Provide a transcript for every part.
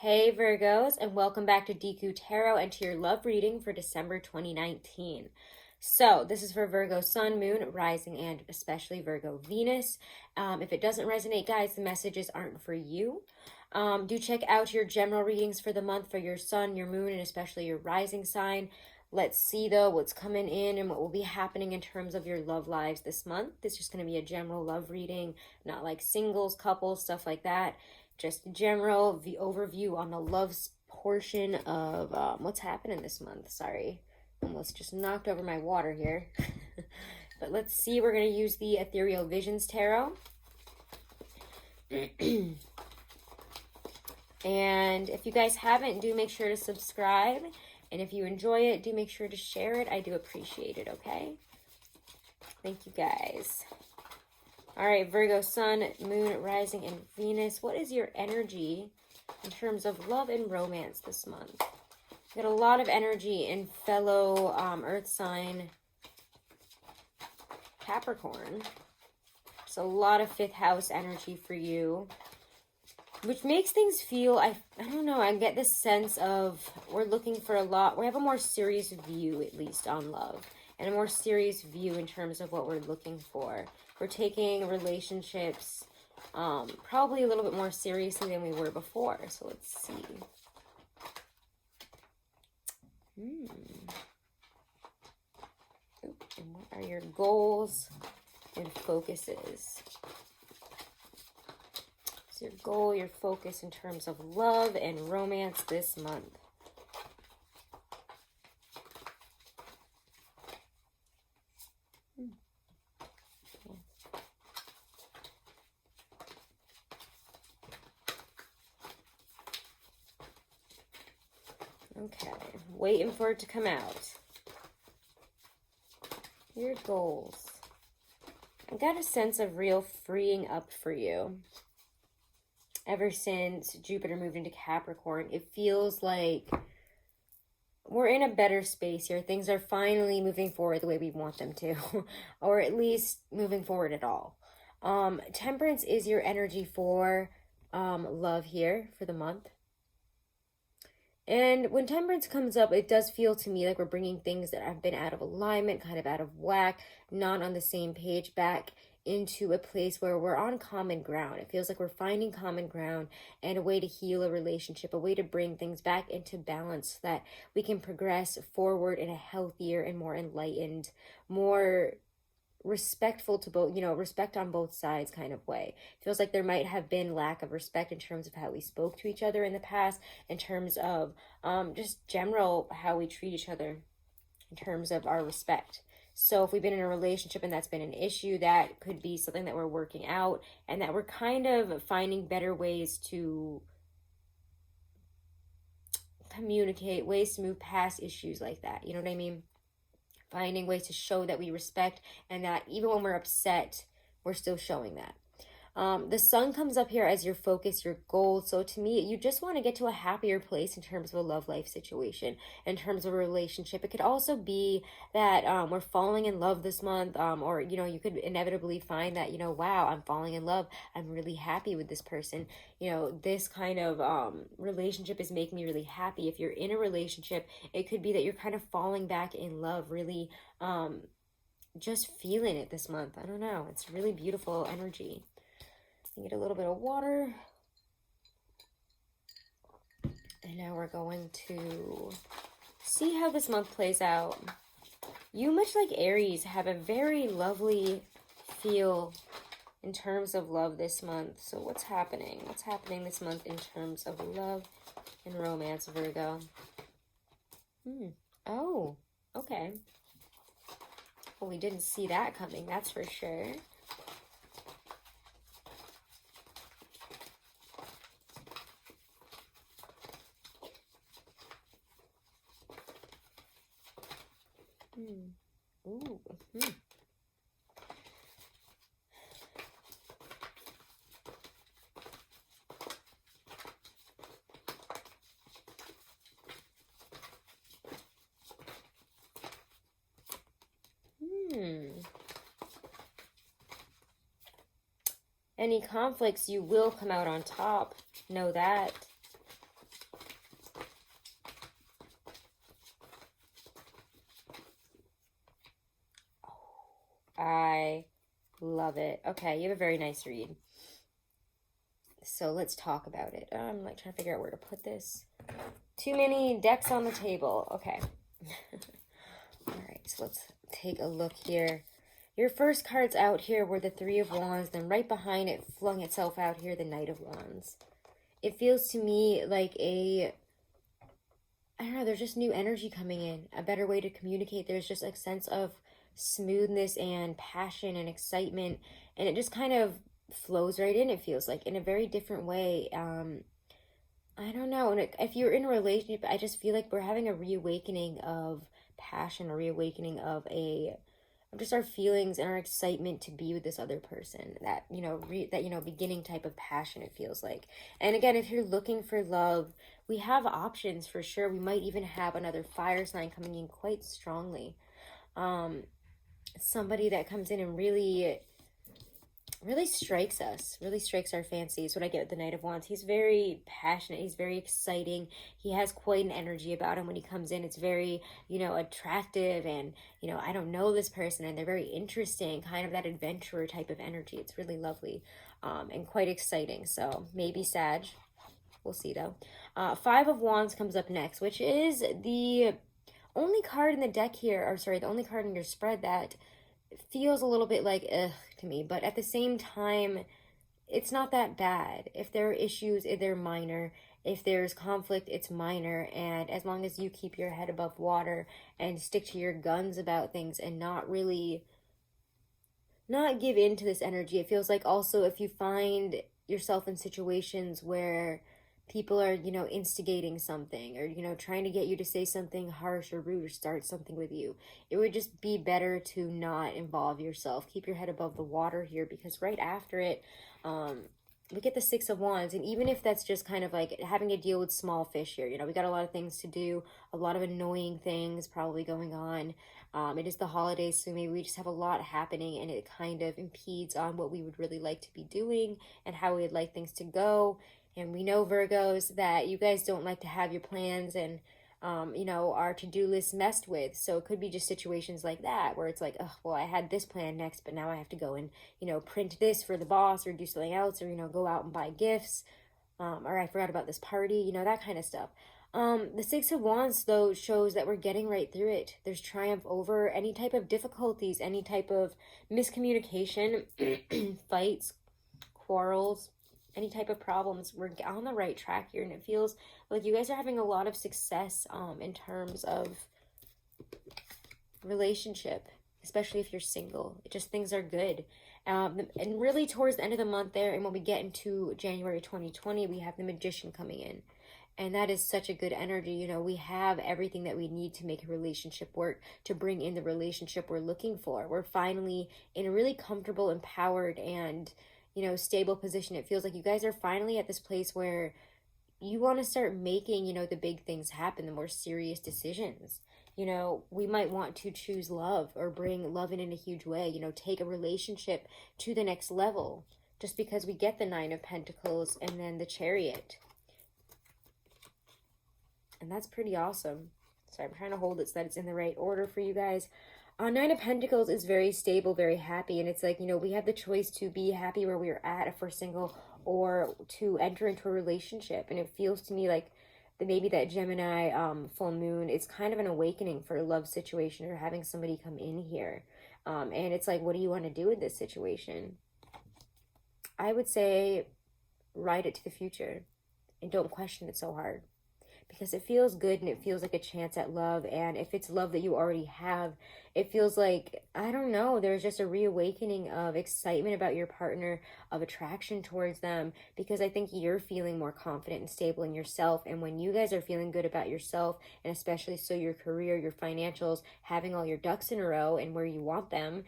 Hey Virgos, and welcome back to DQ Tarot and to your love reading for December 2019. So, this is for Virgo Sun, Moon, Rising, and especially Virgo Venus. If it doesn't resonate, guys, the messages aren't for you. Do check out your general readings for the month for your Sun, your Moon, and especially your Rising sign. Let's see, though, what's coming in and what will be happening in terms of your love lives this month. This is just going to be a general love reading, not like singles, couples, stuff like that. Just general overview on the love portion of what's happening this month. Sorry, almost just knocked over my water here. But let's see, we're going to use the Ethereal Visions Tarot. And if you guys haven't, do make sure to subscribe. And if you enjoy it, do make sure to share it. I do appreciate it, okay? Thank you, guys. All right, Virgo, Sun, Moon, Rising, and Venus. What is your energy in terms of love and romance this month? You got a lot of energy in fellow Earth sign Capricorn. It's a lot of fifth house energy for you, which makes things feel, I don't know, I get this sense of we're looking for a lot. We have a more serious view, at least, on love, and a more serious view in terms of what we're looking for. We're taking relationships probably a little bit more seriously than we were before. So let's see. And what are your goals and focuses? So your goal, your focus in terms of love and romance this month. Okay, waiting for it to come out. Your goals. I got a sense of real freeing up for you. Ever since Jupiter moved into Capricorn, it feels like we're in a better space here. Things are finally moving forward the way we want them to, or at least moving forward at all. Temperance is your energy for love here for the month. And when temperance comes up, it does feel to me like we're bringing things that have been out of alignment, kind of out of whack, not on the same page, back into a place where we're on common ground. It feels like we're finding common ground and a way to heal a relationship, a way to bring things back into balance so that we can progress forward in a healthier and more enlightened, more respectful to both, respect on both sides kind of way. It feels like there might have been lack of respect in terms of how we spoke to each other in the past, in terms of just general how we treat each other in terms of our respect. So if we've been in a relationship and that's been an issue, that could be something that we're working out and that we're kind of finding better ways to communicate, ways to move past issues like that. You know what I mean? Finding ways to show that we respect and that even when we're upset, we're still showing that. The sun comes up here as your focus, your goal. So to me, you just want to get to a happier place in terms of a love life situation, in terms of a relationship. It could also be that we're falling in love this month, or, you could inevitably find that, wow, I'm falling in love. I'm really happy with this person. This kind of relationship is making me really happy. If you're in a relationship, it could be that you're kind of falling back in love, really just feeling it this month. I don't know. It's really beautiful energy. Get a little bit of water. And now we're going to see how this month plays out. You, much like Aries, have a very lovely feel in terms of love this month. So what's happening? What's happening this month in terms of love and romance, Virgo? Oh, okay. Well, we didn't see that coming, that's for sure. Ooh. Any conflicts, you will come out on top. Know that. I love it. Okay, you have a very nice read. So let's talk about it. I'm like trying to figure out where to put this. Too many decks on the table. Okay. All right, so let's take a look here. Your first cards out here were the Three of Wands. Then right behind it, flung itself out here, the Knight of Wands. It feels to me like I don't know, there's just new energy coming in. A better way to communicate. There's just a sense of smoothness and passion and excitement. And it just kind of flows right in, it feels like, in a very different way. I don't know. And if you're in a relationship, I just feel like we're having a reawakening of passion, a reawakening of just our feelings and our excitement to be with this other person. That, beginning type of passion, it feels like. And again, if you're looking for love, we have options for sure. We might even have another fire sign coming in quite strongly. Somebody that comes in and really strikes us, really strikes our fancies. What I get with the Knight of Wands, he's very passionate, he's very exciting, he has quite an energy about him when he comes in. It's very, attractive, and, I don't know this person, and they're very interesting, kind of that adventurer type of energy. It's really lovely, and quite exciting. So maybe Sag, we'll see though. Five of Wands comes up next, which is the only card in the deck here, or sorry, the only card in your spread that feels a little bit like ugh to me, but at the same time, it's not that bad. If there are issues, they're minor. If there's conflict, it's minor. And as long as you keep your head above water and stick to your guns about things and not give in to this energy, it feels like also if you find yourself in situations where people are, instigating something or, trying to get you to say something harsh or rude or start something with you, it would just be better to not involve yourself. Keep your head above the water here, because right after it, we get the Six of Wands. And even if that's just kind of like having to deal with small fish here, we got a lot of things to do, a lot of annoying things probably going on. It is the holidays, so maybe we just have a lot happening, and it kind of impedes on what we would really like to be doing and how we would like things to go. And we know, Virgos, that you guys don't like to have your plans and, our to-do list messed with. So it could be just situations like that where it's like, oh, well, I had this plan next, but now I have to go and, print this for the boss or do something else or, go out and buy gifts. Or I forgot about this party, that kind of stuff. The Six of Wands, though, shows that we're getting right through it. There's triumph over any type of difficulties, any type of miscommunication, fights, quarrels, any type of problems. We're on the right track here, and it feels like you guys are having a lot of success in terms of relationship, especially if you're single. It just, things are good. And really towards the end of the month there, and when we get into January 2020, we have the Magician coming in. And that is such a good energy. We have everything that we need to make a relationship work, to bring in the relationship we're looking for. We're finally in a really comfortable, empowered, and stable position. It feels like you guys are finally at this place where you want to start making, the big things happen, the more serious decisions. We might want to choose love or bring love in a huge way, take a relationship to the next level, just because we get the Nine of Pentacles and then the Chariot. And that's pretty awesome. So I'm trying to hold it so that it's in the right order for you guys. Nine of Pentacles is very stable, very happy, and it's like, we have the choice to be happy where we're at if we're single, or to enter into a relationship. And it feels to me like maybe that Gemini full moon is kind of an awakening for a love situation, or having somebody come in here. And it's like, what do you want to do with this situation? I would say ride it to the future and don't question it so hard, because it feels good and it feels like a chance at love. And if it's love that you already have, it feels like, I don't know, there's just a reawakening of excitement about your partner, of attraction towards them, because I think you're feeling more confident and stable in yourself. And when you guys are feeling good about yourself, and especially so your career, your financials, having all your ducks in a row and where you want them,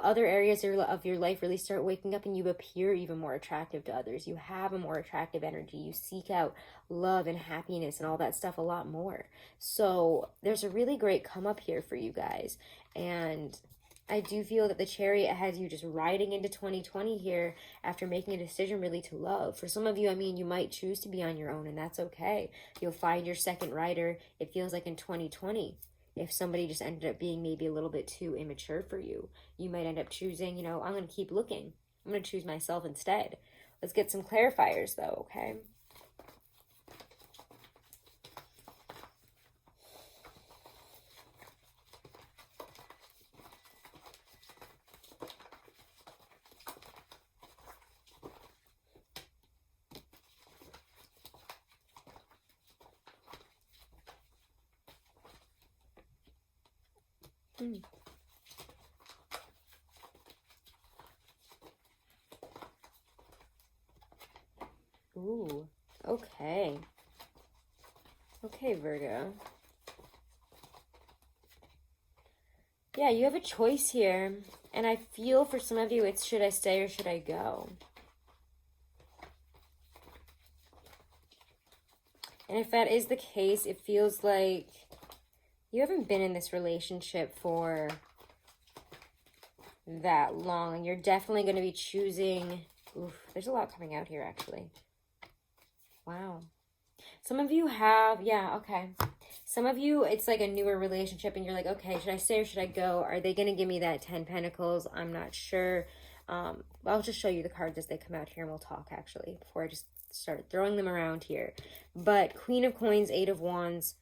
other areas of your life really start waking up, and you appear even more attractive to others. You have a more attractive energy. You seek out love and happiness and all that stuff a lot more. So there's a really great come up here for you guys. And I do feel that the Chariot has you just riding into 2020 here after making a decision really to love. For some of you, you might choose to be on your own, and that's okay. You'll find your second rider, it feels like, in 2020. if somebody just ended up being maybe a little bit too immature for you. You might end up choosing, you know, I'm going to keep looking. I'm going to choose myself instead. Let's get some clarifiers though, okay? Ooh, okay. Okay, Virgo. Yeah, you have a choice here. And I feel for some of you, it's should I stay or should I go? And if that is the case, it feels like you haven't been in this relationship for that long. And you're definitely going to be choosing... Oof, there's a lot coming out here, actually. Wow. Some of you have... Yeah, okay. Some of you, it's like a newer relationship and you're like, okay, should I stay or should I go? Are they going to give me that 10 Pentacles? I'm not sure. I'll just show you the cards as they come out here and we'll talk, actually, before I just start throwing them around here. But Queen of Coins, 8 of Wands,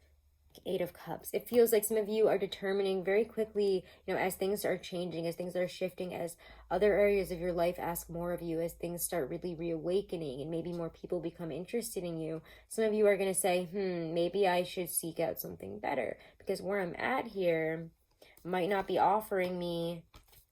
8 of Cups. It feels like some of you are determining very quickly, you know, as things are changing, as things are shifting, as other areas of your life ask more of you, as things start really reawakening and maybe more people become interested in you. Some of you are going to say, maybe I should seek out something better because where I'm at here might not be offering me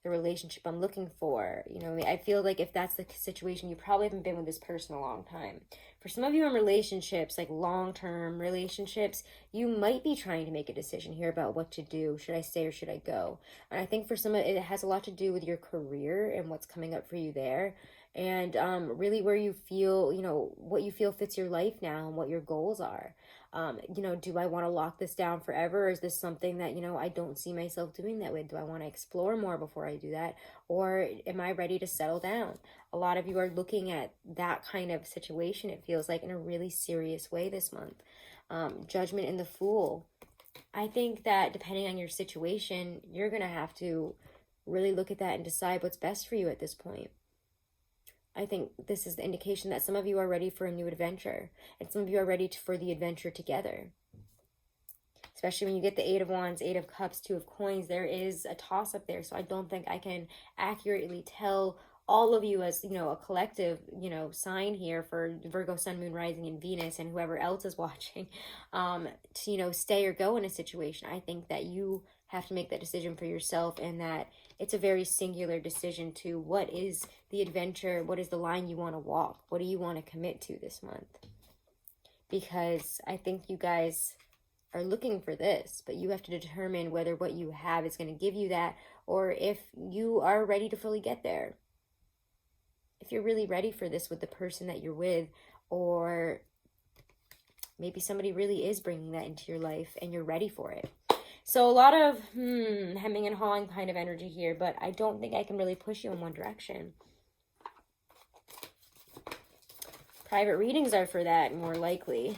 the relationship I'm looking for. You know, I feel like if that's the situation, you probably haven't been with this person a long time. For some of you in relationships, like long-term relationships, you might be trying to make a decision here about what to do. Should I stay or should I go? And I think for some of it has a lot to do with your career and what's coming up for you there. And really where you feel, you know, what you feel fits your life now and what your goals are. You know, do I want to lock this down forever? Or is this something that, you know, I don't see myself doing that with? Do I want to explore more before I do that? Or am I ready to settle down? A lot of you are looking at that kind of situation, it feels like, in a really serious way this month. Judgment and the Fool. I think that depending on your situation, you're going to have to really look at that and decide what's best for you at this point. I think this is the indication that some of you are ready for a new adventure, and some of you are ready for the adventure together. Especially when you get the 8 of Wands, 8 of Cups, 2 of Coins, there is a toss-up there. So I don't think I can accurately tell all of you as, you know, a collective, you know, sign here for Virgo, Sun, Moon, Rising, and Venus, and whoever else is watching, to, you know, stay or go in a situation. I think that you have to make that decision for yourself, and that it's a very singular decision to what is the adventure, what is the line you want to walk, what do you want to commit to this month? Because I think you guys are looking for this, but you have to determine whether what you have is going to give you that, or if you are ready to fully get there. If you're really ready for this with the person that you're with, or maybe somebody really is bringing that into your life and you're ready for it. So a lot of hemming and hawing kind of energy here, but I don't think I can really push you in one direction. Private readings are for that, more likely.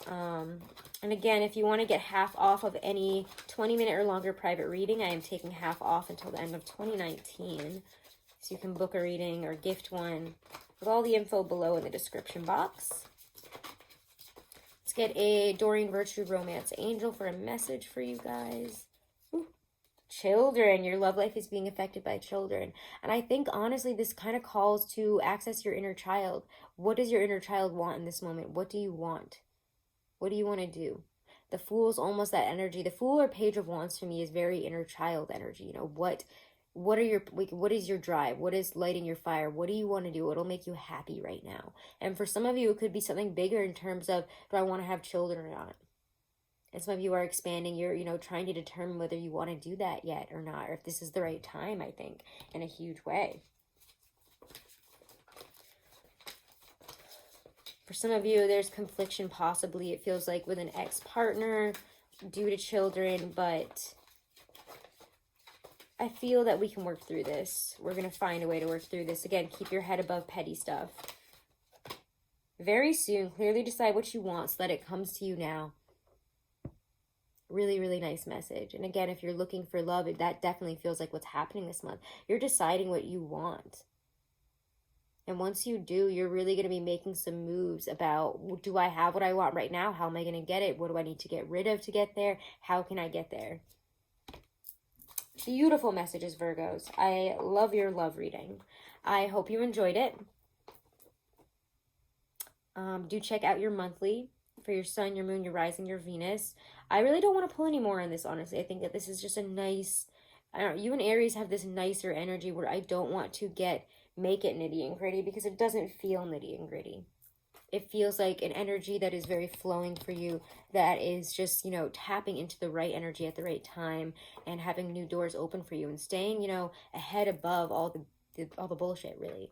And again, if you want to get half off of any 20-minute or longer private reading, I am taking half off until the end of 2019. So you can book a reading or gift one with all the info below in the description box. Let's get a Doreen Virtue Romance Angel for a message for you guys. Ooh. Children, your love life is being affected by children. And I think, honestly, this kind of calls to access your inner child. What does your inner child want in this moment? What do you want? What do you want to do? The Fool's almost that energy. The Fool or Page of Wands to me is very inner child energy. You know, what is your drive? What is lighting your fire? What do you want to do? What'll make you happy right now? And for some of you, it could be something bigger in terms of, do I want to have children or not? And some of you are expanding. You're, you know, trying to determine whether you want to do that yet or not, or if this is the right time, I think, in a huge way. For some of you, there's confliction possibly, it feels like, with an ex-partner due to children, but I feel that we can work through this. We're going to find a way to work through this. Again, keep your head above petty stuff. Very soon, clearly decide what you want so that it comes to you now. Really, really nice message. And again, if you're looking for love, that definitely feels like what's happening this month. You're deciding what you want. And once you do, you're really going to be making some moves about, do I have what I want right now? How am I going to get it? What do I need to get rid of to get there? How can I get there? Beautiful messages, Virgos. I love your love reading. I hope you enjoyed it. Do check out your monthly for your sun, your moon, your rising, your Venus. I really don't want to pull any more on this, honestly. I think that this is just a nice, I don't know, you and Aries have this nicer energy where I don't want to make it nitty and gritty because it doesn't feel nitty and gritty. It feels like an energy that is very flowing for you, that is just, you know, tapping into the right energy at the right time and having new doors open for you and staying, you know, ahead above all the bullshit, really.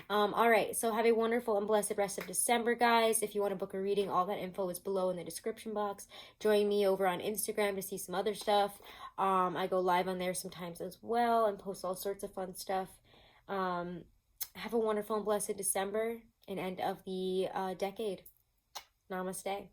All right, so have a wonderful and blessed rest of December, guys. If you want to book a reading, all that info is below in the description box. Join me over on Instagram to see some other stuff. I go live on there sometimes as well and post all sorts of fun stuff. Have a wonderful and blessed December and end of the decade. Namaste.